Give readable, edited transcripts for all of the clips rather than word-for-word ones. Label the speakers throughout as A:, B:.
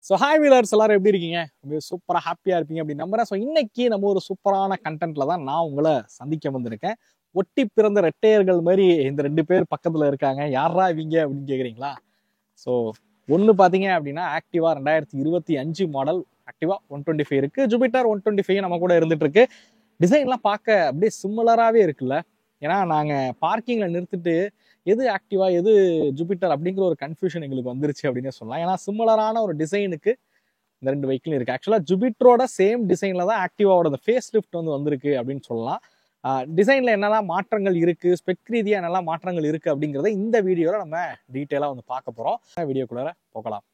A: So hi wheelers எல்லாரும் எப்படி இருக்கீங்க? சூப்பராக ஹாப்பியாக இருப்பீங்க அப்படின்னு நம்புறேன். ஸோ இன்னைக்கு நம்ம ஒரு சூப்பரான கண்டென்ட்ல தான் நான் உங்களை சந்திக்க வந்திருக்கேன். ஒட்டி பிறந்த ரெட்டையர்கள் மாதிரி இந்த ரெண்டு பேர் பக்கத்தில் இருக்காங்க. யாரா இவங்க அப்படின்னு கேட்குறீங்களா? ஸோ ஒன்று பார்த்தீங்க அப்படின்னா ஆக்டிவா 2025 மாடல் ஆக்டிவா 125 இருக்கு. ஜூபிட்டர் 125 நம்ம கூட இருந்துட்டு இருக்கு. டிசைன்லாம் பார்க்க அப்படியே சிமிலராகவே இருக்குல்ல. ஏன்னா நாங்கள் பார்க்கிங்கில் நிறுத்திட்டு எது ஆக்டிவா எது ஜூபிட்டர் அப்படிங்கிற ஒரு கன்ஃபியூஷன் எங்களுக்கு வந்துருச்சு அப்படின்னு சொல்லலாம். ஏன்னா சிமிலரான ஒரு டிசைனுக்கு இந்த ரெண்டு வெஹிக்கிளும் இருக்கு. ஆக்சுவலாக ஜூபிட்டரோட சேம் டிசைன்ல தான் ஆக்டிவாவோட ஃபேஸ் லிஃப்ட் வந்திருக்கு அப்படின்னு சொல்லலாம். டிசைன்ல என்னெல்லாம் மாற்றங்கள் இருக்கு, ஸ்பெக் ரீதியா என்னெல்லாம் மாற்றங்கள் இருக்கு அப்படிங்கிறத இந்த வீடியோல நம்ம டீட்டெயிலாக பார்க்க போறோம். வீடியோக்குள்ள போகலாம்.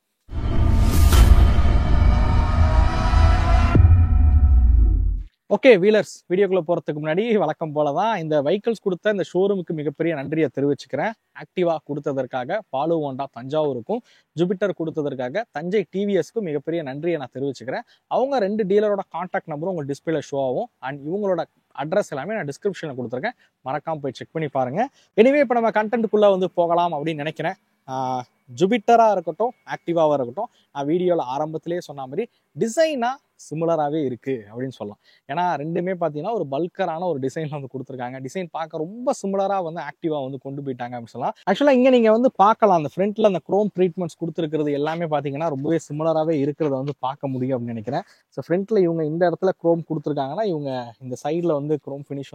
A: ஓகே வீலர்ஸ், வீடியோக்குள்ள போறதுக்கு முன்னாடி வழக்கம் போலதான் இந்த வெஹிக்கிள்ஸ் கொடுத்த இந்த ஷோரூமுக்கு மிகப்பெரிய நன்றியை தெரிவிச்சுக்கிறேன். ஆக்டிவா கொடுத்ததற்காக பாலு ஹோண்டா தஞ்சாவூருக்கும், ஜூபிட்டர் கொடுத்ததற்காக தஞ்சை டிவிஎஸ்க்கும் மிகப்பெரிய நன்றியை நான் தெரிவிச்சுக்கிறேன். அவங்க ரெண்டு டீலரோட கான்டாக்ட் நம்பரும் உங்க டிஸ்பிளேல ஷோ ஆகும். அண்ட் இவங்களோட அட்ரஸ் எல்லாமே நான் டிஸ்கிரிப்ஷனில் கொடுத்துருக்கேன். மறக்காம போய் செக் பண்ணி பாருங்க. எனிவே இப்போ நம்ம கண்டென்ட்டுக்குள்ள போகலாம் அப்படின்னு நினைக்கிறேன். ஜூபிட்டராக இருக்கட்டும், ஆக்டிவாவாக இருக்கட்டும், நான் வீடியோவில் ஆரம்பத்திலேயே சொன்ன மாதிரி டிசைனாக சிமிலராகவே இருக்குது அப்படின்னு சொல்லலாம். ஏன்னா ரெண்டுமே பார்த்தீங்கன்னா ஒரு பல்கரான ஒரு டிசைனில் கொடுத்துருக்காங்க. டிசைன் பார்க்க ரொம்ப சிமிலராக ஆக்டிவாக கொண்டு போயிட்டாங்க அப்படின்னு சொல்லலாம். ஆக்சுவலாக இங்கே நீங்கள் பார்க்கலாம், அந்த ஃப்ரண்ட்டில் அந்த குரோம் ட்ரீட்மெண்ட்ஸ் கொடுத்துருக்கிறது எல்லாமே பார்த்தீங்கன்னா ரொம்பவே சிமிலராகவே இருக்கிறத பார்க்க முடியும் அப்படின்னு நினைக்கிறேன். ஸோ ஃப்ரண்ட்டில் இவங்க இந்த இடத்துல குரோம் கொடுத்துருக்காங்கன்னா இவங்க இந்த சைடில் குரோம் ஃபினிஷ்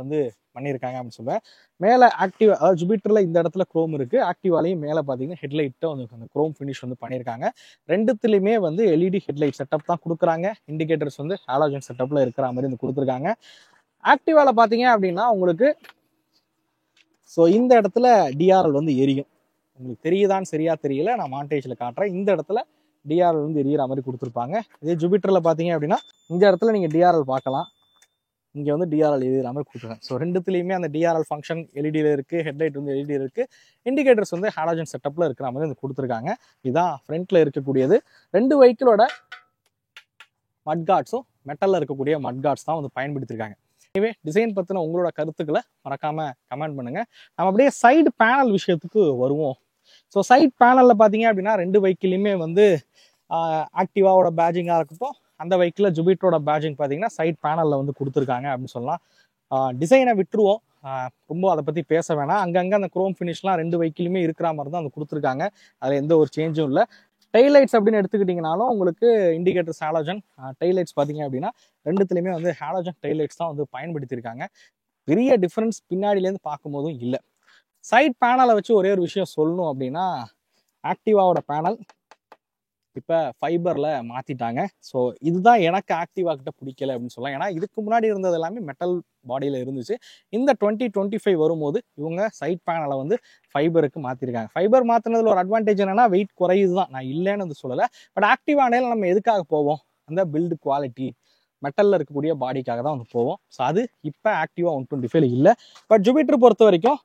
A: பண்ணியிருக்காங்க அப்படின்னு சொல்லுவேன். மேலே ஆக்டிவா அதாவது ஜூபிட்டரில் இந்த இடத்துல குரோம் இருக்குது. ஆக்டிவாலையும் மேலே பார்த்தீங்கன்னா ஹெட்லைட்டை அந்த குரோம் ஃபினிஷ் பண்ணியிருக்காங்க. ரெண்டுத்துலையுமே எல்இடி ஹெட்லைட் செட்டப் தான் கொடுக்குறாங்க. இண்டிகேட்டர்ஸ் ஹாலோஜன் செட்டப்ல இருக்கிற மாதிரி கொடுத்துருக்காங்க. ஆக்டிவால பார்த்தீங்க அப்படின்னா உங்களுக்கு ஸோ இந்த இடத்துல டிஆர்எல் எரியும். உங்களுக்கு தெரியுதான்னு சரியா தெரியல, நான் மாண்டேஜில் காட்டுறேன். இந்த இடத்துல டிஆர்எல் எரியிற மாதிரி கொடுத்துருப்பாங்க. இதே ஜூபிட்டரில் பார்த்தீங்க அப்படின்னா இந்த இடத்துல நீங்கள் டிஆர்எல் பார்க்கலாம். இங்கே டிஆர்எல் எரியிற மாதிரி கொடுத்துருக்காங்க. ஸோ ரெண்டுத்துலையுமே அந்த டிஆர்எல் ஃபங்க்ஷன் எல்இடியில் இருக்குது, ஹெட்லைட் எல்இடி இருக்குது, இண்டிகேட்டர்ஸ் ஹாலோஜன் செட்டப்பில் இருக்கிற மாதிரி கொடுத்துருக்காங்க. இதுதான் ஃப்ரண்ட்டில் இருக்கக்கூடியது. ரெண்டு வெஹிக்கிளோட மட்கார்ட்ஸும் மெட்டலில் இருக்கக்கூடிய மட்கார்ட்ஸ் தான் பயன்படுத்தியிருக்காங்க. எனவே டிசைன் பற்றின உங்களோட கருத்துக்களை மறக்காமல் கமெண்ட் பண்ணுங்கள். நம்ம அப்படியே சைடு பேனல் விஷயத்துக்கு வருவோம். ஸோ சைட் பேனலில் பார்த்தீங்க அப்படின்னா ரெண்டு வெஹிக்கிளையுமே ஆக்டிவாவோட பேஜிங்காக இருக்கட்டும், அந்த வெஹிக்கிளில் ஜூபிட்டரோட பேஜிங் பார்த்தீங்கன்னா சைட் பேனலில் கொடுத்துருக்காங்க அப்படின்னு சொல்லலாம். டிசைனை விட்டுருவோம், ரொம்ப அதை பற்றி பேச வேணாம். அங்கங்கே அந்த குரோம் ஃபினிஷ்லாம் ரெண்டு வெஹிக்கிளுமே இருக்கிற மாதிரி தான் கொடுத்துருக்காங்க. அதில் எந்த ஒரு சேஞ்சும் இல்லை. டெய்லைட்ஸ் அப்படின்னு எடுத்துக்கிட்டிங்கனாலும் உங்களுக்கு இண்டிகேட்டர்ஸ் ஹாலோஜன், டெய்லைட்ஸ் பார்த்தீங்க அப்படின்னா ரெண்டுத்துலையுமே ஹாலோஜன் டெய்லைட்ஸ் தான் பயன்படுத்தியிருக்காங்க. பெரிய டிஃப்ரென்ஸ் பின்னாடியிலேருந்து பார்க்கும்போதும் இல்லை. சைட் பேனலை வச்சு ஒரே ஒரு விஷயம் சொல்லணும் அப்படின்னா, ஆக்டிவாவோட பேனல் இப்போ ஃபைபரில் மாற்றிட்டாங்க. ஸோ இதுதான் எனக்கு ஆக்டிவா கிட்ட பிடிக்கல அப்படின்னு சொல்லலாம். ஏன்னா இதுக்கு முன்னாடி இருந்தது எல்லாமே மெட்டல் பாடியில் இருந்துச்சு. இந்த 2025 வரும்போது இவங்க சைட் பேனலை ஃபைபருக்கு மாற்றிருக்காங்க. ஃபைபர் மாற்றினதில் ஒரு அட்வான்டேஜ் என்னன்னா வெயிட் குறையுது தான், நான் இல்லைன்னு சொல்லலை. பட் ஆக்டிவானேல நம்ம எதுக்காக போவோம்? அந்த பில்டு குவாலிட்டி, மெட்டலில் இருக்கக்கூடிய பாடிக்காக தான் போவோம். ஸோ அது இப்போ ஆக்டிவா 125 இல்லை. பட் ஜூபிட்டர் பொறுத்த வரைக்கும்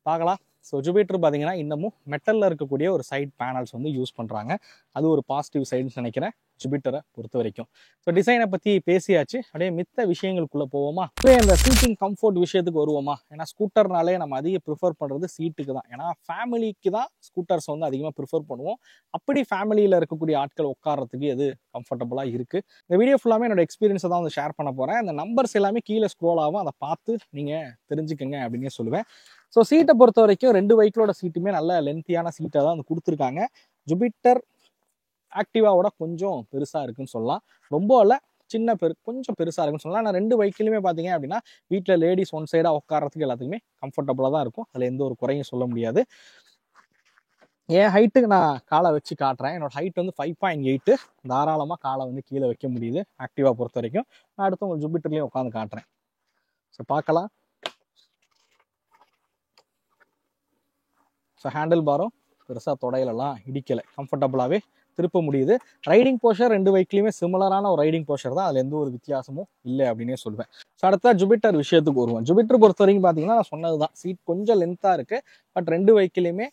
A: பார்க்கலாம். ஸோ ஜூபிட்டர் பார்த்தீங்கன்னா இன்னமும் மெட்டலில் இருக்கக்கூடிய ஒரு சைட் பேனல்ஸ் யூஸ் பண்ணுறாங்க. அது ஒரு பாசிட்டிவ் சைடுன்னு நினைக்கிறேன் ஜூபிட்டரை பொறுத்த வரைக்கும். ஸோ டிசைனை பற்றி பேசியாச்சு, அப்படியே மித்த விஷயங்களுக்குள்ளே போவோமா? அப்படியே அந்த சீட்டிங் கம்ஃபர்ட் விஷயத்துக்கு வருவோமா? ஏன்னா ஸ்கூட்டர்னாலே நம்ம அதிக ப்ரிஃபர் பண்ணுறது சீட்டுக்கு தான். ஏன்னா ஃபேமிலிக்கு தான் ஸ்கூட்டர்ஸ் அதிகமாக ப்ரிஃபர் பண்ணுவோம். அப்படி ஃபேமிலியில் இருக்கக்கூடிய ஆட்கள் உட்காரத்துக்கு எது கம்ஃபர்டபுளாக இருக்குது. இந்த வீடியோ ஃபுல்லாமே என்னோட எக்ஸ்பீரியன்ஸை தான் ஷேர் பண்ண போகிறேன். இந்த நம்பர்ஸ் எல்லாமே கீழே ஸ்க்ரோல் ஆகும், அதை பார்த்து நீங்கள் தெரிஞ்சுக்கங்க அப்படின்னே சொல்லுவேன். ஸோ சீட்டை பொறுத்த வரைக்கும் ரெண்டு வெஹிக்கிளோட சீட்டுமே நல்ல லென்த்தியான சீட்டை தான் கொடுத்துருக்காங்க. ஜூபிட்டர் ஆக்டிவாவோட கொஞ்சம் பெருசாக இருக்குன்னு சொல்லலாம். ரொம்ப இல்லை, கொஞ்சம் பெருசாக இருக்குன்னு சொல்லலாம். ஆனால் ரெண்டு வெஹிக்கிளுமே பார்த்தீங்க அப்படின்னா வீட்டில் லேடிஸ் ஒன் சைடாக உட்காரத்துக்கு எல்லாத்துக்குமே கம்ஃபர்டபுளாக தான் இருக்கும். அதில் எந்த ஒரு குறையும் சொல்ல முடியாது. என் ஹைட்டுக்கு நான் காலை வச்சு காட்டுறேன். என்னோட ஹைட் 5.8. தாராளமாக காலை கீழே வைக்க முடியுது ஆக்டிவா பொறுத்த வரைக்கும். நான் அடுத்து உங்களுக்கு ஜூபிட்டர்லேயும் உட்காந்து காட்டுறேன். ஸோ பார்க்கலாம். ஸோ ஹேண்டில் பாரும் பெருசாக தொடையிலலாம் இடிக்கலை, கம்ஃபர்டபுளாகவே திருப்ப முடியுது. ரைடிங் போஸ்டர் ரெண்டு வெஹிக்கிளையுமே சிமிலரான ஒரு ரைடிங் போஸ்டர் தான், அதில் எந்த ஒரு வித்தியாசமும் இல்லை அப்படின்னே சொல்லுவேன். ஸோ அடுத்த ஜூபிட்டர் விஷயத்துக்கு வருவோம். ஜூபிட்டர் பொறுத்த வரைக்கும் பார்த்தீங்கன்னா நான் சொன்னது தான், சீட் கொஞ்சம் லென்த்தாக இருக்குது. பட் ரெண்டு வெஹிக்கிளையுமே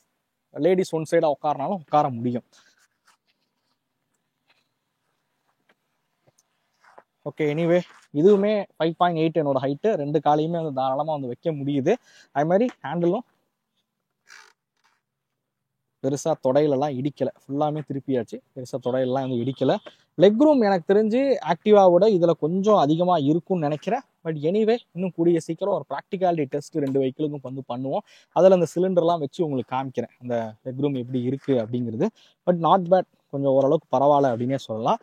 A: லேடிஸ் ஒன் சைடாக உட்காரனாலும் உட்கார முடியும். ஓகே, எனிவே இதுவுமே 5.8 என்னோட ஹைட்டு. ரெண்டு காலையுமே தாராளமாக வைக்க முடியுது. அது மாதிரி ஹேண்டிலும் பெருசாக தொடையிலலாம் இடிக்கலை, ஃபுல்லாமே திருப்பியாச்சு, பெருசாக தொடையிலலாம் வந்து இடிக்கலை. லெக் ரூம் எனக்கு தெரிஞ்சு ஆக்டிவாவோட இதில் கொஞ்சம் அதிகமாக இருக்கும்னு நினைக்கிறேன். பட் எனிவே இன்னும் கூடிய சீக்கிரம் ஒரு ப்ராக்டிகாலிட்டி டெஸ்ட் 2 வெஹிக்கிளுக்கும் வந்து பண்ணுவோம். அதில் அந்த சிலிண்டர்லாம் வச்சு உங்களுக்கு காமிக்கிறேன் அந்த லெக் ரூம் எப்படி இருக்குது அப்படிங்கிறது. பட் நாட் பேட், கொஞ்சம் ஓரளவுக்கு பரவாயில்ல அப்படின்னே சொல்லலாம்.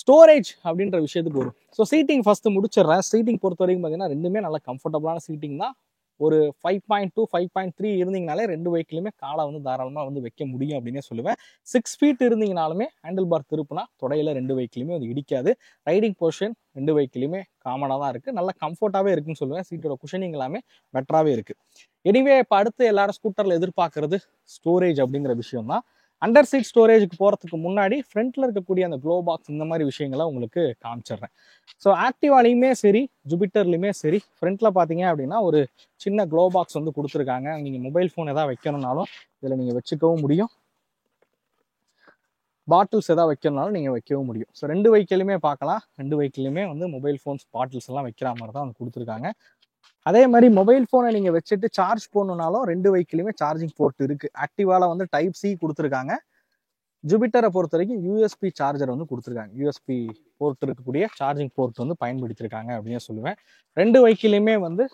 A: ஸ்டோரேஜ் அப்படின்ற விஷயத்துக்கு வரும். ஸோ சீட்டிங் ஃபஸ்ட்டு முடிச்சிடுறேன். சீட்டிங் பொறுத்த வரைக்கும் பார்த்தீங்கன்னா ரெண்டுமே நல்ல கம்ஃபர்டபுளான சீட்டிங் தான். ஒரு 5.2 5.3 இருந்தீங்கனாலே 2 வெஹிக்கிளுமே காலை வந்து தாராளமாக வந்து வைக்க முடியும் அப்படின்னே சொல்லுவேன். 6 ஃபீட் இருந்தீங்கனாலுமே ஹேண்டில் பார் திருப்புனா தொடையில் 2 வெஹிக்கிளுமே அது இடிக்காது. ரைடிங் போர்ஷன் 2 வெஹிக்கிளுமே காமனாக தான் இருக்குது, நல்ல கம்ஃபர்ட்டாகவே இருக்குன்னு சொல்லுவேன். சீட்டோட குஷனிங் எல்லாமே பெட்டராகவே இருக்குது. எனிவே இப்போ அடுத்து எல்லாரும் ஸ்கூட்டரில் எதிர்பார்க்கறது ஸ்டோரேஜ் அப்படிங்கிற விஷயம் தான். அண்டர் சீட் ஸ்டோரேஜுக்கு போகிறதுக்கு முன்னாடி ஃப்ரண்ட்டில் இருக்கக்கூடிய அந்த க்ளோ பாக்ஸ் இந்த மாதிரி விஷயங்களை உங்களுக்கு காமிச்சிடுறேன். ஸோ ஆக்டிவாலையுமே சரி ஜூபிட்டர்லையுமே சரி ஃப்ரண்ட்டில் பார்த்தீங்க அப்படின்னா ஒரு சின்ன க்ளோ பாக்ஸ் வந்து கொடுத்துருக்காங்க. நீங்கள் மொபைல் ஃபோன் எதாவது வைக்கணும்னாலும் இதில் நீங்கள் வச்சுக்கவும் முடியும், பாட்டில்ஸ் எதாவது வைக்கணும்னாலும் நீங்கள் வைக்கவும் முடியும். ஸோ 2 வெஹிக்கிளுமே பார்க்கலாம், 2 வெஹிக்கிளுமே வந்து மொபைல் ஃபோன்ஸ் பாட்டில்ஸ் எல்லாம் வைக்கிற மாதிரி தான் வந்து கொடுத்துருக்காங்க. அதே மாதிரி மொபைல் ஃபோனை நீங்கள் வச்சுட்டு சார்ஜ் பண்ணணுனாலும் 2 வெஹிக்கிளுமே சார்ஜிங் போர்ட் இருக்குது. ஆக்டிவாவில் வந்து டைப் சி கொடுத்துருக்காங்க. ஜூபிட்டரை பொறுத்த வரைக்கும் யூஎஸ்பி சார்ஜர் வந்து கொடுத்துருக்காங்க. யூஎஸ்பி போர்ட் இருக்கக்கூடிய சார்ஜிங் போர்ட் வந்து பயன்படுத்தியிருக்காங்க அப்படின்னு சொல்லுவேன். 2 வெஹிக்கிளுமே வந்து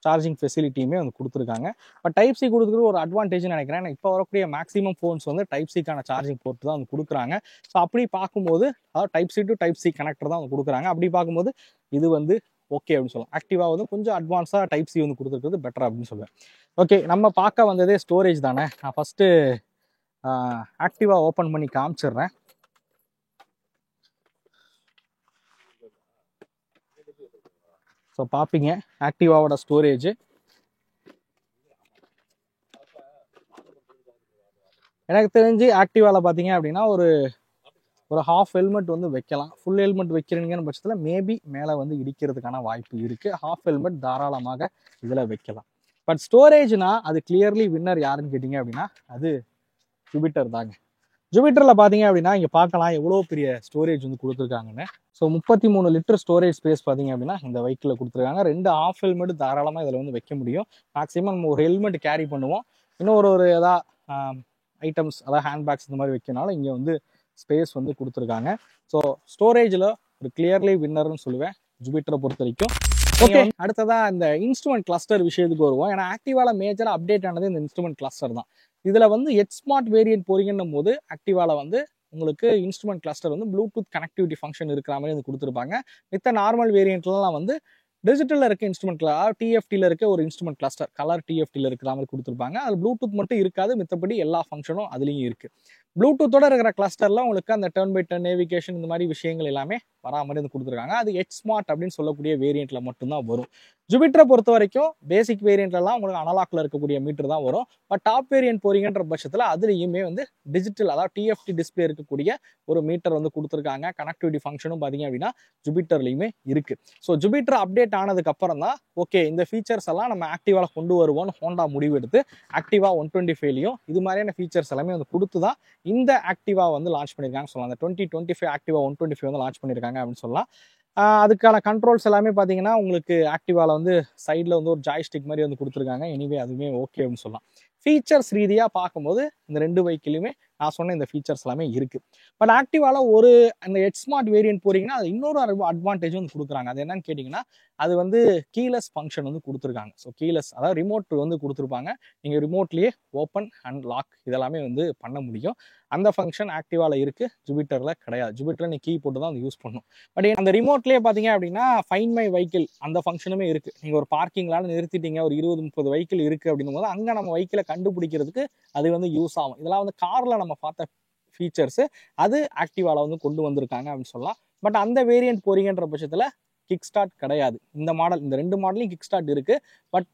A: சார்ஜிங் ஃபெசிலிட்டியுமே வந்து கொடுத்துருக்காங்க. பட் டைப் சி கொடுக்குறது ஒரு அட்வான்டேஜ்னு நினைக்கிறேன். ஏன்னா இப்போ வரக்கூடிய மேக்ஸிமம் ஃபோன்ஸ் வந்து டைப் சிக்கான சார்ஜிங் போர்ட் தான் வந்து கொடுக்குறாங்க. ஸோ அப்படி பார்க்கும்போது அதாவது type C to type C connector தான் வந்து கொடுக்குறாங்க. அப்படி பார்க்கும்போது இது வந்து ஓகே அப்படின்னு சொல்லலாம். ஆக்டிவாக வந்து கொஞ்சம் அட்வான்ஸாக டைப் சி வந்து கொடுத்துருக்கிறது பெட்டர் அப்படின்னு சொல்லுவேன். ஓகே, நம்ம பார்க்க வந்ததே ஸ்டோரேஜ் தானே. நான் ஃபஸ்ட்டு ஆக்டிவாக ஓப்பன் பண்ணி காமிச்சிடுறேன். ஸோ பார்ப்பீங்க ஆக்டிவாவோட ஸ்டோரேஜ். எனக்கு தெரிஞ்சு ஆக்டிவாவில் பார்த்தீங்க அப்படின்னா ஒரு ஹாஃப் ஹெல்மெட் வந்து வைக்கலாம். ஃபுல் ஹெல்மெட் வைக்கிறீங்கன்னு பட்சத்தில் மேபி மேலே வந்து இடிக்கிறதுக்கான வாய்ப்பு இருக்குது. ஹாஃப் ஹெல்மெட் தாராளமாக இதில் வைக்கலாம். பட் ஸ்டோரேஜ்னா அது கிளியர்லி வின்னர் யாருன்னு கேட்டிங்க அப்படின்னா அது ஜூபிட்டர் தாங்க. ஜூபிட்டரில் பார்த்தீங்க அப்படின்னா இங்கே பார்க்கலாம் எவ்வளோ பெரிய ஸ்டோரேஜ் வந்து கொடுத்துருக்காங்கன்னு. ஸோ 33 லிட்டர் ஸ்டோரேஜ் ஸ்பேஸ் பார்த்தீங்க அப்படின்னா இந்த வெஹிக்கிளில் கொடுத்துருக்காங்க. 2 ஹாஃப் ஹெல்மெட் தாராளமாக இதில் வந்து வைக்க முடியும். மேக்ஸிமம் நம்ம ஒரு ஹெல்மெட் கேரி பண்ணுவோம், இன்னும் ஒரு எதாவது ஐட்டம்ஸ் அதாவது ஹேண்ட்பேக்ஸ் இந்த மாதிரி வைக்கனாலும் இங்கே வந்து ஸ்பேஸ் வந்து கொடுத்துருக்காங்க. ஸோ ஸ்டோரேஜில் ஒரு கிளியர்லி வின்னர்னு சொல்லுவேன் ஜூபிட்டரை பொறுத்த வரைக்கும். ஓகே, அடுத்ததான் இந்த இன்ஸ்ட்ருமெண்ட் கிளஸ்டர் விஷயத்துக்கு வருவோம். ஏன்னா ஆக்டிவாவில் மேஜராக அப்டேட் ஆனது இந்த இன்ஸ்ட்ருமெண்ட் கிளஸ்டர் தான். இதில் வந்து ஸ்மார்ட் வேரியன்ட் போறீங்கன்னும் போது ஆக்டிவாவில் வந்து உங்களுக்கு இன்ஸ்ட்ருமெண்ட் கிளஸ்டர் வந்து ப்ளூடூத் கனெக்டிவிட்டி ஃபங்க்ஷன் இருக்கிற மாதிரி வந்து கொடுத்துருப்பாங்க. மித்த நார்மல் வேரியன்ட்லாம் வந்து டிஜிட்டலில் இருக்க இன்ஸ்ட்ருமெண்ட் டிஎஃப்டியில் இருக்க ஒரு இன்ஸ்ட்ருமெண்ட் கிளஸ்டர் கலர் டிஎஃப்டியில் இருக்கிற மாதிரி கொடுத்துருப்பாங்க. அது ப்ளூடூத் மட்டும் இருக்காது, மித்தபடி எல்லா ஃபங்க்ஷனும் அதுலேயும் இருக்குது. ப்ளூடூத்தோட இருக்கிற கிளஸ்டரில் உங்களுக்கு அந்த டர்ன் பை டர்ன் நேவிகேஷன் இந்த மாதிரி விஷயங்கள் எல்லாமே வரா மாதிரி வந்து கொடுத்துருக்காங்க. அது ஸ்மார்ட் அப்படின்னு சொல்லக்கூடிய வேரியண்ட்டில் மட்டும்தான் வரும். ஜூபிட்டரை பொறுத்த வரைக்கும் பேசிக் வேரியண்ட்லாம் உங்களுக்கு அனலாக்ல இருக்கக்கூடிய மீட்டர் தான் வரும். பட் டாப் வேரியன்ட் போறீங்கன்ற பட்சத்தில் அதுலேயுமே வந்து டிஜிட்டல் அதாவது டிஎஃப்டி டிஸ்பிளே இருக்கக்கூடிய ஒரு மீட்டர் வந்து கொடுத்துருக்காங்க. கனெக்டிவிட்டி ஃபங்க்ஷனும் பார்த்தீங்க அப்படின்னா ஜூபிட்டர்லையுமே இருக்கு. ஸோ ஜூபிட்டர் அப்டேட் ஆனதுக்கு அப்புறம் தான் ஓகே இந்த ஃபீச்சர்ஸ் எல்லாம் நம்ம ஆக்டிவால கொண்டு வருவோம்னு ஹோண்டா முடிவெடுத்து ஆக்டிவா 125லையும் இது மாதிரியான ஃபீச்சர்ஸ் எல்லாமே வந்து கொடுத்து தான் இந்த ஆக்டிவா வந்து லான்ச் பண்ணியிருக்காங்க சொல்லலாம். அந்த 2025 ஆக்டிவா 125 வந்து லான்ச் பண்ணியிருக்காங்க அப்படின்னு சொல்லலாம். அதுக்கான கண்ட்ரோல்ஸ் எல்லாமே பார்த்தீங்கன்னா உங்களுக்கு ஆக்டிவாவில் வந்து சைடில் வந்து ஒரு ஜாய்ஸ்டிக் மாதிரி வந்து கொடுத்துருக்காங்க. எனிவே அதுவுமே ஓகே அப்படின்னு சொல்லலாம். ஃபீச்சர்ஸ் ரீதியாக பார்க்கும்போது இந்த 2 வெஹிக்கிளுமே நான் சொன்ன இந்த ஃபீச்சர்ஸ் எல்லாமே இருக்குது. பட் ஆக்டிவாவில் ஒரு அந்த ஸ்மார்ட் வேரியன்ட் போறீங்கன்னா அது இன்னொரு அட்வான்டேஜ் வந்து கொடுக்குறாங்க. அது என்னன்னு கேட்டிங்கன்னா அது வந்து கீலெஸ் ஃபங்க்ஷன் வந்து கொடுத்துருக்காங்க. ஸோ கீலெஸ் அதாவது ரிமோட் வந்து கொடுத்துருப்பாங்க. நீங்கள் ரிமோட்லேயே ஓப்பன் அண்ட் லாக் இதெல்லாமே வந்து பண்ண முடியும். அந்த ஃபங்க்ஷன் ஆக்டிவாவில் இருக்குது, ஜூபிட்டரில் கிடையாது. ஜூபிட்டரில் நீ கீ போட்டு தான் வந்து யூஸ் பண்ணணும். பட் அந்த ரிமோட்லேயே பார்த்தீங்க அப்படின்னா ஃபைண்ட் மை வெஹிக்கிள் அந்த ஃபங்க்ஷனுமே இருக்குது. நீங்கள் ஒரு பார்க்கிங்லால நிறுத்திட்டீங்க, ஒரு 20-30 வெஹிக்கிள் இருக்குது அப்படின்னும் போது அங்கே நம்ம வெஹிக்கிளை கண்டுபிடிக்கிறதுக்கு அது வந்து யூஸ் ஆகும். இதெல்லாம் வந்து காரில் நம்ம பார்த்த ஃபீச்சர்ஸு அது ஆக்டிவாவில் வந்து கொண்டு வந்திருக்காங்க அப்படின்னு சொல்லலாம். பட் அந்த வேரியன்ட் போறீங்கன்ற பட்சத்தில் கிக் ஸ்டார்ட் கிடையாது. இந்த மாடல் இந்த 2 மாடலையும் கிக் ஸ்டார்ட் இருக்குது. பட்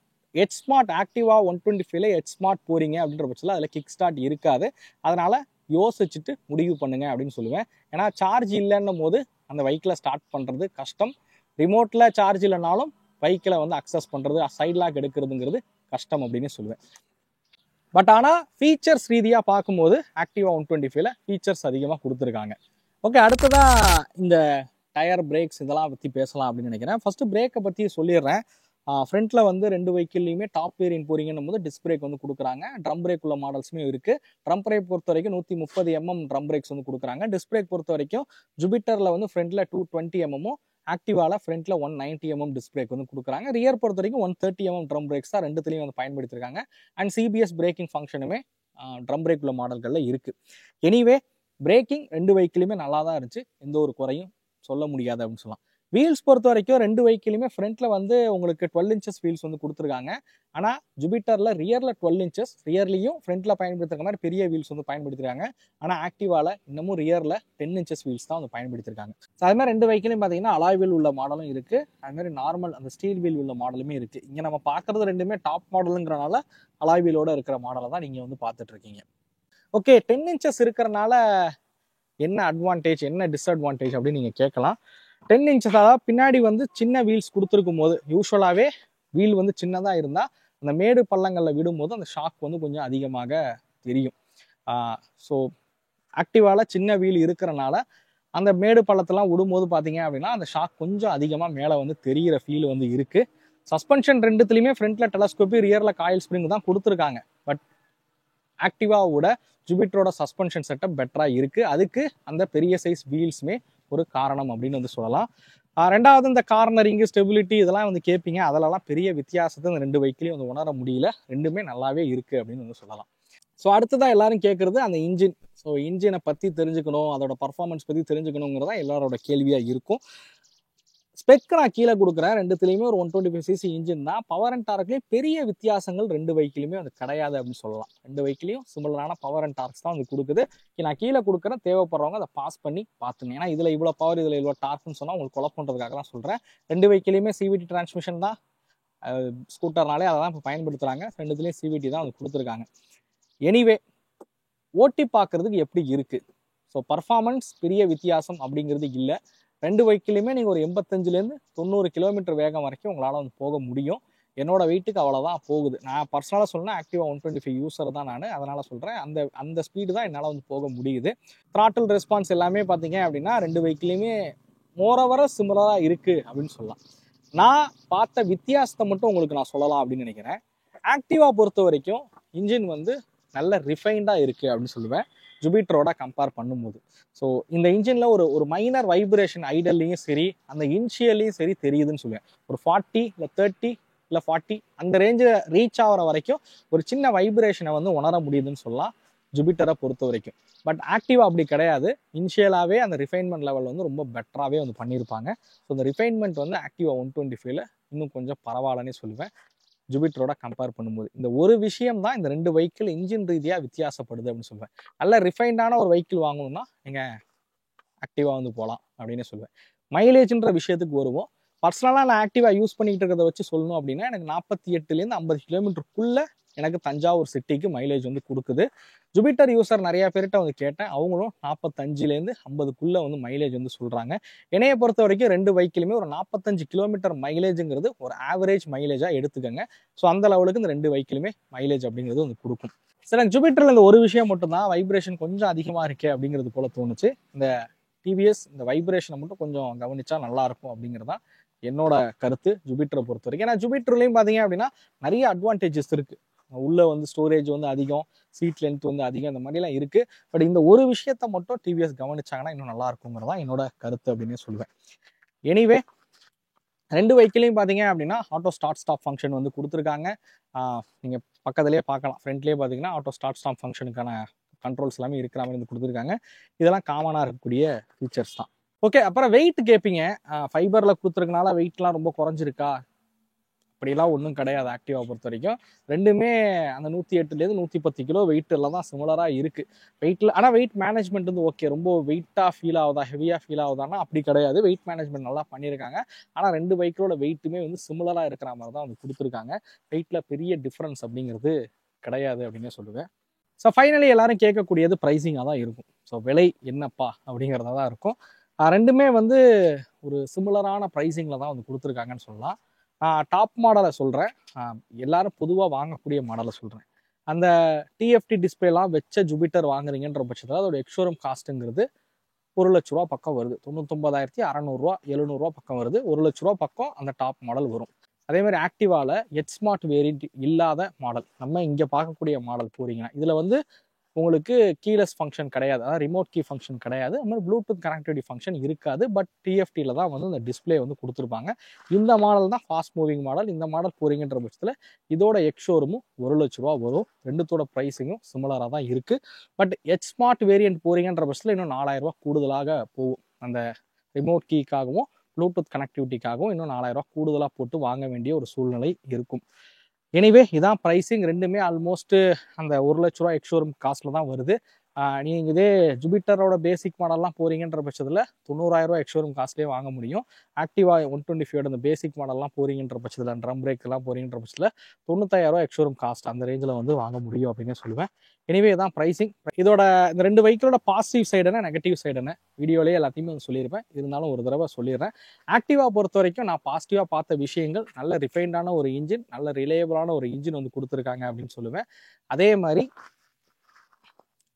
A: ஸ்மார்ட் ஆக்டிவா 125ல ஸ்மார்ட் போறீங்க அப்படின்ற பட்சத்தில் அதில் கிக் ஸ்டார்ட் இருக்காது. அதனால் யோசிச்சுட்டு முடிவு பண்ணுங்க அப்படின்னு சொல்லுவேன். ஏன்னா சார்ஜ் இல்லைன்னும் போது அந்த வெஹிக்கிளை ஸ்டார்ட் பண்ணுறது கஷ்டம். ரிமோட்டில் சார்ஜ் இல்லைனாலும் வெஹிக்கிளை வந்து அக்சஸ் பண்ணுறது சைட் லாக் எடுக்கிறதுங்கிறது கஷ்டம் அப்படின்னு சொல்லுவேன். பட் ஆனால் ஃபீச்சர்ஸ் ரீதியாக பார்க்கும்போது ஆக்டிவா 125ல ஃபீச்சர்ஸ் அதிகமாக கொடுத்துருக்காங்க. ஓகே, அடுத்ததாக இந்த டயர் பிரேக்ஸ் இதெல்லாம் பற்றி பேசலாம் அப்படின்னு நினைக்கிறேன். ஃபஸ்ட்டு பிரேக்கை பற்றி சொல்லிடுறேன். ஃப்ரண்ட்ல வந்து ரெண்டு வெஹிக்கிள்லையுமே டாப் வேரியன்ட் போறீங்கன்னும் போது டிஸ்க் பிரேக் வந்து கொடுக்குறாங்க. ட்ரம் பிரேக் உள்ள மாடல்ஸுமே இருக்கு. ட்ரம் பிரேக் பொறுத்த வரைக்கும் 130 mm ட்ரம் பிரேக்ஸ் வந்து கொடுக்குறாங்க. டிஸ்க் பிரேக் பொறுத்த வரைக்கும் ஜூபிட்டர்ல வந்து ஃப்ரண்ட்ல 220 mm, ஆக்டிவால ஃப்ரண்ட்ல 190 mm டிஸ்க் பிரேக் வந்து கொடுக்குறாங்க. ரியர் பொறுத்த வரைக்கும் 130 mm ட்ரம் பிரேக்ஸ் தான் ரெண்டுத்துலையும் வந்து பயன்படுத்திருக்காங்க. அண்ட் சிபிஎஸ் பிரேக்கிங் ஃபங்க்ஷனுமே ட்ரம் பிரேக் உள்ள மாடல்கள்ல இருக்கு. எனிவே பிரேக்கிங் ரெண்டு வெஹிக்கிளுமே நல்லா தான் இருந்துச்சு, எந்த ஒரு குறையும் சொல்ல முடியாது அப்படின்னு சொல்லலாம். வீல்ஸ் பொறுத்த வரைக்கும் ரெண்டு வெஹிக்கிளுமே ஃப்ரண்ட்ல வந்து உங்களுக்கு 12 inches வீல்ஸ் வந்து கொடுத்துருக்காங்க. ஆனால் ஜூபிட்டர்ல ரியர்ல 12 inches, ரியர்லையும் ஃப்ரண்ட்ல பயன்படுத்துற மாதிரி பெரிய வீல்ஸ் வந்து பயன்படுத்திருக்காங்க. ஆனால் ஆக்டிவால இன்னமும் ரியர்ல 10 inches வீல்ஸ் தான் வந்து பயன்படுத்திருக்காங்க. அது மாதிரி ரெண்டு வெஹிக்கிளையும் பார்த்தீங்கன்னா அலாய் வீல் உள்ள மாடலும் இருக்கு, அது மாதிரி நார்மல் அந்த ஸ்டீல் வீல் உள்ள மாடலுமே இருக்கு. இங்க நம்ம பார்க்கறது ரெண்டுமே டாப் மாடலுங்கிறனால அலாய் வீலோட இருக்கிற மாடலை தான் நீங்க வந்து பார்த்துட்டு இருக்கீங்க. ஓகே, 10 inches இருக்கிறனால என்ன அட்வான்டேஜ் என்ன டிஸ்அட்வான்டேஜ் அப்படின்னு நீங்க கேட்கலாம். 10 inches அதாவது பின்னாடி வந்து சின்ன வீல்ஸ் கொடுத்துருக்கும் போது யூஸ்வலாகவே வீல் வந்து சின்னதாக இருந்தால் அந்த மேடு பள்ளங்களில் விடும்போது அந்த ஷாக் வந்து கொஞ்சம் அதிகமாக தெரியும். ஸோ ஆக்டிவால சின்ன வீல் இருக்கிறனால அந்த மேடு பள்ளத்தெல்லாம் விடும்போது பார்த்தீங்க அப்படின்னா அந்த ஷாக் கொஞ்சம் அதிகமாக மேலே வந்து தெரிகிற ஃபீல் வந்து இருக்குது. சஸ்பென்ஷன் ரெண்டுத்துலையுமே ஃப்ரண்ட்ல டெலஸ்கோப்பி, ரியரில் காயில் ஸ்ப்ரிங் தான் கொடுத்துருக்காங்க. பட் ஆக்டிவாவோட ஜூபிட்டரோட சஸ்பென்ஷன் செட்டப் பெட்டராக இருக்குது. அதுக்கு அந்த பெரிய சைஸ் வீல்ஸுமே ஒரு காரணம் அப்படின்னு வந்து சொல்லலாம். ரெண்டாவது இந்த கார்னரிங்கு, ஸ்டெபிலிட்டி இதெல்லாம் வந்து கேட்பீங்க. அதிலலாம் பெரிய வித்தியாசத்தை இந்த ரெண்டு வெஹிக்கிளையும் வந்து உணர முடியல. ரெண்டுமே நல்லாவே இருக்குது அப்படின்னு வந்து சொல்லலாம். ஸோ அடுத்ததான் எல்லாரும் கேட்குறது அந்த இன்ஜின். ஸோ இன்ஜினை பற்றி தெரிஞ்சுக்கணும், அதோட பர்ஃபார்மன்ஸ் பற்றி தெரிஞ்சுக்கணுங்கிறதா எல்லாரோட கேள்வியாக இருக்கும். ஸ்பெக் நான் கீழே கொடுக்குறேன். ரெண்டுத்துலையுமே ஒரு 125cc இன்ஜின் தான். பவர் அண்ட் டார்க்லேயும் பெரிய வித்தியாசங்கள் ரெண்டு வெஹிக்கிலுமே அது கிடையாது அப்படின்னு சொல்லலாம். ரெண்டு வெஹிக்கிலையும் சிமிலரான பவர் அண்ட் டார்க்ஸ் தான் வந்து கொடுக்குது. நான் கீழே கொடுக்குறேன், தேவைப்படுறவங்க அதை பாஸ் பண்ணி பார்த்துங்க. ஏன்னா இதில் இவ்வளோ பவர், இதில் இவ்வளோ டார்க்னு சொன்னால் உங்களுக்கு குழப்பன்றதுக்காக தான் சொல்கிறேன். ரெண்டு வெஹிக்கிலையுமே சிவிடி டிரான்ஸ்மிஷன் தான், ஸ்கூட்டர்னாலே அதை தான் இப்போ பயன்படுத்துகிறாங்க. ரெண்டுத்துலேயும் சிவிடி தான் வந்து கொடுத்துருக்காங்க. எனிவே ஓட்டி பார்க்குறதுக்கு எப்படி இருக்குது? ஸோ பர்ஃபார்மன்ஸ் பெரிய வித்தியாசம் அப்படிங்கிறது இல்லை. ரெண்டு வெஹிக்கிலையுமே நீங்கள் ஒரு 85லேருந்து 90 கிலோமீட்டர் வேகம் வரைக்கும் உங்களால் வந்து போக முடியும். என்னோட வெயிட்டுக்கு அவ்வளோதான் போகுது. நான் பர்சனலாக சொல்லணும், ஆக்டிவா 125 யூஸர் தான் நான், அதனால் சொல்கிறேன். அந்த ஸ்பீடு தான் என்னால் வந்து போக முடியுது. த்ராட்டில் ரெஸ்பான்ஸ் எல்லாமே பார்த்தீங்க அப்படின்னா ரெண்டு வெஹிக்கிலையுமே மோரோவர சிமிலராக இருக்குது அப்படின்னு சொல்லலாம். நான் பார்த்த வித்தியாசத்தை மட்டும் உங்களுக்கு நான் சொல்லலாம் அப்படின்னு நினைக்கிறேன். ஆக்டிவா பொறுத்த வரைக்கும் இன்ஜின் வந்து நல்ல ரிஃபைண்டாக இருக்குது அப்படின்னு சொல்லுவேன் ஜூபிட்டரோட கம்பேர் பண்ணும்போது. ஸோ இந்த இன்ஜினில் ஒரு மைனர் வைப்ரேஷன் ஐடல்லையும் சரி, அந்த இன்ஷியல்லையும் சரி தெரியுதுன்னு சொல்லுவேன். ஒரு 40 இல்லை 30 இல்லை 40 அந்த ரேஞ்சில் ரீச் ஆகிற வரைக்கும் ஒரு சின்ன வைப்ரேஷனை வந்து உணர முடியுதுன்னு சொல்லலாம் ஜூபிட்டரை பொறுத்த வரைக்கும். பட் ஆக்டிவா அப்படி கிடையாது. இனிஷியலாகவே அந்த ரிஃபைன்மெண்ட் லெவல் வந்து ரொம்ப பெட்டராகவே வந்து பண்ணியிருப்பாங்க. ஸோ இந்த ரிஃபைன்மெண்ட் வந்து ஆக்டிவா 125ல இன்னும் கொஞ்சம் பரவாயில்லன்னே சொல்லுவேன் ஜூபிட்டரோட கம்பேர் பண்ணும்போது. இந்த ஒரு விஷயம் தான் இந்த ரெண்டு வெஹிக்கிள் இன்ஜின் ரீதியாக வித்தியாசப்படுது அப்படின்னு சொல்லுவேன். நல்ல ரிஃபைண்டான ஒரு வெஹிக்கிள் வாங்கணும்னா நீங்கள் ஆக்டிவா வந்து போகலாம் அப்படின்னு சொல்லுவேன். மைலேஜ்ன்ற விஷயத்துக்கு வருவோம். பர்சனலாக நான் ஆக்டிவா யூஸ் பண்ணிட்டு இருக்கிறத வச்சு சொல்லணும் அப்படின்னா எனக்கு 48லேருந்து 50 கிலோமீட்டருக்குள்ள எனக்கு தஞ்சாவூர் சிட்டிக்கு மைலேஜ் வந்து கொடுக்குது. ஜூபிட்டர் யூசர் நிறைய பேர்கிட்ட வந்து கேட்டேன், அவங்களும் 45லேருந்து 50க்குள்ள வந்து மைலேஜ் வந்து சொல்றாங்க. என்னையை பொறுத்த வரைக்கும் ரெண்டு வெஹிக்கிளுமே ஒரு 45 கிலோமீட்டர் மைலேஜுங்கிறது ஒரு ஆவரேஜ் மைலேஜா எடுத்துக்கோங்க. ஸோ அந்த லெவலுக்கு இந்த ரெண்டு வெஹிக்கிளுமே மைலேஜ் அப்படிங்கிறது வந்து கொடுக்கும். சரி, எனக்கு ஜூபிட்டர்ல இந்த ஒரு விஷயம் மட்டும்தான் வைப்ரேஷன் கொஞ்சம் அதிகமாக இருக்கே அப்படிங்கிறது போல தோணுச்சு. இந்த டிவிஎஸ் இந்த வைப்ரேஷனை மட்டும் கொஞ்சம் கவனிச்சா நல்லா இருக்கும் அப்படிங்கிறதா என்னோட கருத்து ஜூபிட்டரை பொறுத்த வரைக்கும். ஏன்னா ஜூபிட்டர்லையும் பார்த்தீங்க அப்படின்னா நிறைய அட்வான்டேஜஸ் இருக்கு. உள்ள வந்து ஸ்டோரேஜ் வந்து அதிகம், சீட் லென்த் வந்து அதிகம், இந்த மாதிரிலாம் இருக்கு. பட் இந்த ஒரு விஷயத்த மட்டும் டிவிஎஸ் கவனிச்சாங்கன்னா இன்னும் நல்லா இருக்குங்கிறதா என்னோட கருத்து அப்படின்னு சொல்லுவேன். எனிவே ரெண்டு வெஹிக்கிளையும் பார்த்தீங்க அப்படின்னா ஆட்டோ ஸ்டார்ட் ஸ்டாப் ஃபங்க்ஷன் வந்து கொடுத்துருக்காங்க. நீங்கள் பக்கத்துலேயே பார்க்கலாம், ஃப்ரண்ட்லேயே பார்த்தீங்கன்னா ஆட்டோ ஸ்டார்ட் ஸ்டாப் ஃபங்க்ஷனுக்கான கண்ட்ரோல்ஸ் எல்லாமே இருக்கிற மாதிரி வந்து கொடுத்துருக்காங்க. இதெல்லாம் காமனாக இருக்கக்கூடிய ஃபீச்சர்ஸ் தான். ஓகே, அப்புறம் வெயிட் கேட்பீங்க. ஃபைபரில் கொடுத்துருக்கனால வெயிட்லாம் ரொம்ப குறைஞ்சிருக்கா? அப்படிலாம் ஒன்றும் கிடையாது. ஆக்டிவா பொறுத்த வரைக்கும் ரெண்டுமே அந்த 108லேருந்து 110 கிலோ வெயிட்டில் தான் சிமிலராக இருக்குது வெயிட்டில். ஆனால் வெயிட் மேனேஜ்மெண்ட் வந்து ஓகே, ரொம்ப வெயிட்டாக ஃபீல் ஆகுதா, ஹெவியாக ஃபீல் ஆகுதான்னா அப்படி கிடையாது. வெயிட் மேனேஜ்மெண்ட் நல்லா பண்ணியிருக்காங்க. ஆனால் ரெண்டு பைக்கோட வெயிட்டுமே வந்து சிமிலராக இருக்கிற மாதிரி தான் வந்து கொடுத்துருக்காங்க. வெயிட்டில் பெரிய டிஃப்ரென்ஸ் அப்படிங்கிறது கிடையாது அப்படின்னே சொல்லுவேன். ஸோ ஃபைனலி எல்லாரும் கேட்கக்கூடியது ப்ரைஸிங்காக தான் இருக்கும். ஸோ விலை என்னப்பா அப்படிங்கிறதா தான் இருக்கும். ரெண்டுமே வந்து ஒரு சிமிலரான ப்ரைஸிங்கில் தான் வந்து கொடுத்துருக்காங்கன்னு சொல்லலாம். டாப் மாடலை சொல்கிறேன், எல்லாரும் பொதுவாக வாங்கக்கூடிய மாடலை சொல்கிறேன். அந்த டிஎஃப்டி டிஸ்பிளேலாம் வச்ச ஜூபிட்டர் வாங்குறீங்கன்ற பட்சத்தில் அதோட எக்ஸ்ஷோரூம் காஸ்ட்டுங்கிறது 1 லட்ச ரூபா பக்கம் வருது. 99,600 ரூபா 700 ரூபா பக்கம் வருது. 1 லட்ச ரூபா பக்கம் அந்த டாப் மாடல் வரும். அதே மாதிரி ஆக்டிவாவில் எச் ஸ்மார்ட் வேரியண்ட் இல்லாத மாடல் நம்ம இங்கே பார்க்கக்கூடிய மாடல் போறீங்கன்னா இதில் வந்து உங்களுக்கு கீலெஸ் ஃபங்க்ஷன் கிடையாது, அதாவது ரிமோட் கீ ஃபங்க்ஷன் கிடையாது. அது மாதிரி ப்ளூடூத் கனெக்டிவிட்டி ஃபங்க்ஷன் இருக்காது. பட் டிஎஃப்டியில் தான் வந்து இந்த டிஸ்பிளே வந்து கொடுத்துருப்பாங்க. இந்த மாடல் தான் ஃபாஸ்ட் மூவிங் மாடல். இந்த மாடல் போறீங்கன்ற பட்சத்தில் இதோட எக்ஷோரூமும் 1,00,000 வரும். ரெண்டுத்தோட ப்ரைஸிங்கும் சிமிலராக தான் இருக்குது. பட் எச் ஸ்மார்ட் வேரியண்ட் போறீங்கன்ற பட்சத்தில் இன்னும் 4,000 கூடுதலாக போகும். அந்த ரிமோட் கீக்காகவும் ப்ளூடூத் கனெக்டிவிட்டிக்காகவும் இன்னும் 4,000 கூடுதலாக போட்டு வாங்க வேண்டிய ஒரு சூழ்நிலை இருக்கும். எனிவே இதான் ப்ரைஸிங். ரெண்டுமே ஆல்மோஸ்ட் அந்த 1,00,000 எக்ஷோரூம் காஸ்ட்டில் தான் வருது. நீங்கள் இதே ஜூபிட்டரோட பேசிக் மாடல்லாம் போறீங்கன்ற பட்சத்தில் 90,000 எக்ஷோரூம் காஸ்ட்லேயே வாங்க முடியும். ஆக்டிவா 125 அந்த பேசிக் மாடல்லாம் போறீங்கன்ற பட்சத்தில் ட்ரம் பிரேக் எல்லாம் போறீங்கன்ற பட்சத்தில் 95,000 எக்ஷோரூம் காஸ்ட் அந்த ரேஞ்சில் வந்து வாங்க முடியும் அப்படின்னு சொல்லுவேன். எனிவே தான் ப்ரைஸிங். இதோட இந்த ரெண்டு வெஹிக்கிளோட பாசிட்டிவ் சைடு என்ன, நெகட்டிவ் சைடு என்ன வீடியோலேயே எல்லாத்தையுமே சொல்லியிருப்பேன். இருந்தாலும் ஒரு தடவை சொல்லிடுறேன். ஆக்டிவா பொறுத்த வரைக்கும் நான் பாசிட்டிவாக பார்த்த விஷயங்கள் நல்ல ரிஃபைண்டான ஒரு இன்ஜின், நல்ல ரிலையபிளான ஒரு இன்ஜின் வந்து கொடுத்துருக்காங்க அப்படின்னு சொல்லுவேன். அதே மாதிரி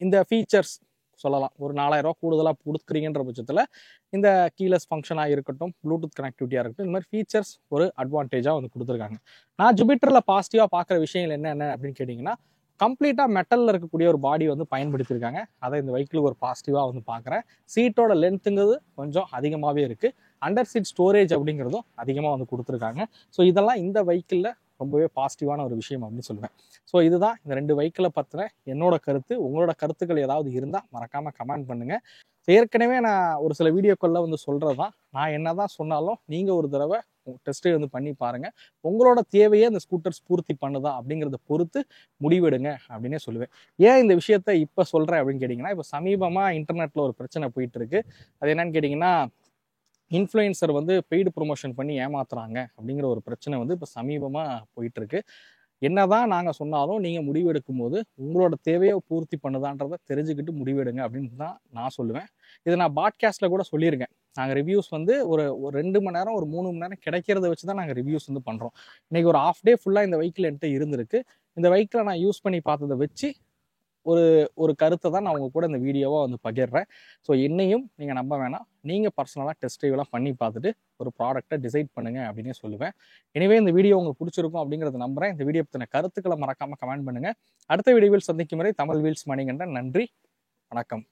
A: இந்த ஃபீச்சர்ஸ் சொல்லலாம், ஒரு 4,000 கூடுதலாக கொடுக்குறீங்கன்ற பட்சத்தில் இந்த கீலெஸ் ஃபங்க்ஷனாக இருக்கட்டும், ப்ளூடூத் கனெக்டிவிட்டியாக இருக்கட்டும், இந்த மாதிரி ஃபீச்சர்ஸ் ஒரு அட்வான்டேஜாக வந்து கொடுத்துருக்காங்க. நான் ஜூபிட்டரில் பாசிட்டிவாக பார்க்குற விஷயங்கள் என்னென்ன அப்படின்னு கேட்டிங்கன்னா, கம்ப்ளீட்டாக மெட்டலில் இருக்கக்கூடிய ஒரு பாடி வந்து பயன்படுத்தியிருக்காங்க. அதை இந்த வெஹிக்கிளுக்கு ஒரு பாசிட்டிவாக வந்து பார்க்குறேன். சீட்டோட லென்த்துங்கிறது கொஞ்சம் அதிகமாகவே இருக்குது. அண்டர் சீட் ஸ்டோரேஜ் அப்படிங்கிறதும் அதிகமாக வந்து கொடுத்துருக்காங்க. ஸோ இதெல்லாம் இந்த வெஹிக்கிளில் ரொம்பவே பாசிட்டிவான ஒரு விஷயம் அப்படின்னு சொல்லுவேன். ஸோ இதுதான் இந்த ரெண்டு வெஹிக்கிளை பற்றின என்னோட கருத்து. உங்களோட கருத்துக்கள் ஏதாவது இருந்தால் மறக்காமல் கமெண்ட் பண்ணுங்கள். ஏற்கனவே நான் ஒரு சில வீடியோக்களில் வந்து சொல்கிறது தான், நான் என்ன தான் சொன்னாலும் நீங்கள் ஒரு தடவை டெஸ்ட்டை வந்து பண்ணி பாருங்கள். உங்களோட தேவையை அந்த ஸ்கூட்டர்ஸ் பூர்த்தி பண்ணுதா அப்படிங்கிறத பொறுத்து முடிவெடுங்க அப்படின்னே சொல்லுவேன். ஏன் இந்த விஷயத்த இப்போ சொல்கிறேன் அப்படின்னு கேட்டிங்கன்னா, இப்போ சமீபமாக இன்டர்நெட்டில் ஒரு பிரச்சனை போயிட்டு இருக்கு. அது என்னன்னு கேட்டிங்கன்னா, இன்ஃப்ளூயன்சர் வந்து பெய்டு ப்ரொமோஷன் பண்ணி ஏமாத்துறாங்க அப்படிங்கிற ஒரு பிரச்சனை வந்து இப்போ சமீபமாக போயிட்டு இருக்கு. என்னதான் நாங்கள் சொன்னாலும் நீங்கள் முடிவெடுக்கும் போது உங்களோட தேவையை பூர்த்தி பண்ணுதான்றதை தெரிஞ்சுக்கிட்டு முடிவெடுங்க அப்படின்னு தான் நான் சொல்லுவேன். இதை நான் பாட்காஸ்ட்டில் கூட சொல்லியிருக்கேன். நாங்கள் ரிவ்யூஸ் வந்து ஒரு 2 மணி நேரம், ஒரு 3 மணி நேரம் கிடைக்கிறத வச்சு தான் நாங்கள் ரிவ்யூஸ் வந்து பண்ணுறோம். இன்றைக்கி ஒரு ஹாஃப் டே ஃபுல்லாக இந்த வெஹிக்கிள் என்கிட்ட இருந்திருக்கு. இந்த வெஹிக்கிளை நான் யூஸ் பண்ணி பார்த்ததை வச்சு ஒரு கருத்தை தான் நான் உங்க கூட இந்த வீடியோவாக வந்து பகிர்றேன். ஸோ என்னையும் நீங்கள் நம்ப வேணாம், நீங்கள் பர்சனலாக டெஸ்ட் ட்ரைவ்லாம் பண்ணி பார்த்துட்டு ஒரு ப்ராடக்ட்டை டிசைட் பண்ணுங்க அப்படின்னே சொல்லுவேன். எனவே இந்த வீடியோ உங்களுக்கு பிடிச்சிருக்கும் அப்படிங்கிறத நம்புகிறேன். இந்த வீடியோ பற்றின கருத்துக்களை மறக்காமல் கமெண்ட் பண்ணுங்கள். அடுத்த வீடியோவில் சந்திக்கும் வரை தமிழ் வீல்ஸ் மணிகண்டன். நன்றி, வணக்கம்.